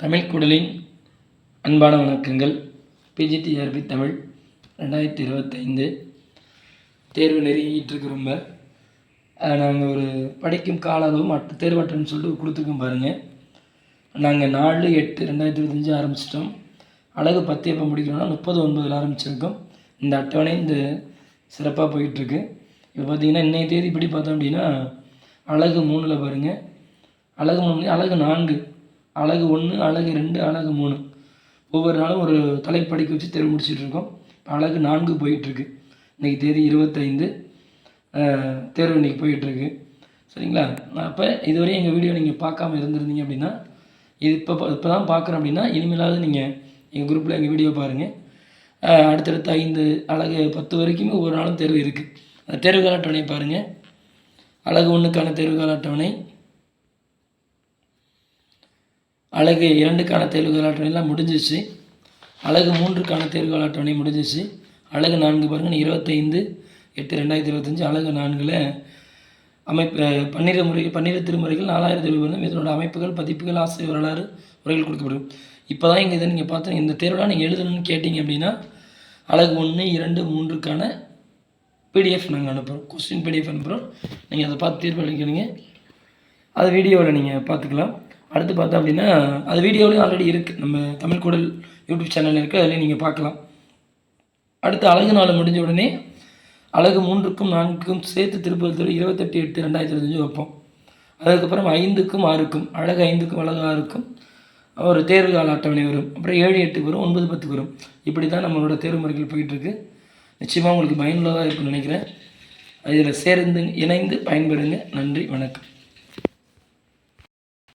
தமிழ் குடலின் அன்பான வணக்கங்கள். பிஜிடிஆர்பி தமிழ் 2025 தேர்வு நெருங்கிட்டு ரொம்ப நாங்கள் ஒரு படிக்கும் கால அளவு தேர்வட்டன்னு சொல்லிட்டு கொடுத்துருக்கோம் பாருங்கள். நாங்கள் 4/8/2025 ஆரம்பிச்சிட்டோம். அழகு 10 எப்போ முடிக்கிறோம்னா 30/9 ஆரம்பிச்சிருக்கோம். இந்த அட்டவணை இந்த சிறப்பாக போயிட்டுருக்கு. இப்போ பார்த்திங்கன்னா இன்றைய தேதி இப்படி பார்த்தோம் அப்படின்னா அழகு 3ல் பாருங்கள், அழகு 3, அழகு 4, அழகு 1, அழகு 2, அழகு 3 ஒவ்வொரு நாளும் ஒரு தலைப்படிக்க வச்சு தேர்வு முடிச்சிட்ருக்கோம். இப்போ அழகு 4 போயிட்டுருக்கு. இன்றைக்கி தேதி 25 தேர்வு இன்றைக்கி போயிட்டுருக்கு. சரிங்களா? அப்போ இதுவரையும் எங்கள் வீடியோ நீங்கள் பார்க்காம இருந்திருந்தீங்க அப்படின்னா, இது இப்போ தான் பார்க்குறோம் அப்படின்னா இனிமேலாவது நீங்கள் எங்கள் குரூப்பில் எங்கள் வீடியோ பாருங்கள். அடுத்தடுத்து 5 அழகு 10 வரைக்குமே ஒவ்வொரு நாளும் தேர்வு இருக்குது. அந்த தேர்வுகால அட்டவணை பாருங்கள். அழகு 1க்கான தேர்வுகால அட்டவணை, அழகு 2க்கான தேர்வுகால அட்டவணைலாம் முடிஞ்சிச்சு. அழகு 3க்கான தேர்வுகால அட்டவணை முடிஞ்சிச்சு. அழகு 4 பாருங்கள், 25/8/2025 அழகு 4ல் அமைப்பு 12 திருமுறைகள் 4000 திருமுறைகள் இதனோட அமைப்புகள், பதிப்புகள், ஆசிரியர் வரலாறு, உரைகள் கொடுக்கப்படும். இப்போ தான் இதை நீங்கள் பார்த்து இந்த தேர்வெலாம் நீங்கள் எழுதணும்னு கேட்டிங்க அப்படின்னா அழகு 1, 2, 3க்கான பிடிஎஃப் நாங்கள் அனுப்புகிறோம். கொஸ்டின் பிடிஎஃப் அனுப்புகிறோம். நீங்கள் அதை பார்த்து தீர்வு அளிக்கிறீங்க. அது வீடியோவில் நீங்கள் பார்த்துக்கலாம். அடுத்து பார்த்தோம் அப்படின்னா அது வீடியோவிலையும் ஆல்ரெடி இருக்குது. நம்ம தமிழ் குடல் யூடியூப் சேனல் இருக்குது, அதுலேயும் நீங்கள் பார்க்கலாம். அடுத்து அழகு 4 முடிஞ்ச உடனே அழகு 3க்கும் 4க்கும் சேர்த்து திருப்பத்தூர் 28/8/2025 வைப்போம். அதுக்கப்புறம் 5க்கும் 6க்கும் அழகு 5க்கும் அழகு 6க்கும் ஒரு தேர்வு கால அட்டவணை வரும். அப்புறம் 7, 8 வரும், 9, 10 வரும். இப்படி தான் நம்மளோட தேர்வு முறைகள் போயிட்டுருக்கு. நிச்சயமாக உங்களுக்கு பயனுள்ளதாக இருக்குன்னு நினைக்கிறேன். இதில் சேர்ந்து இணைந்து பயன்பெறுங்க. நன்றி, வணக்கம்.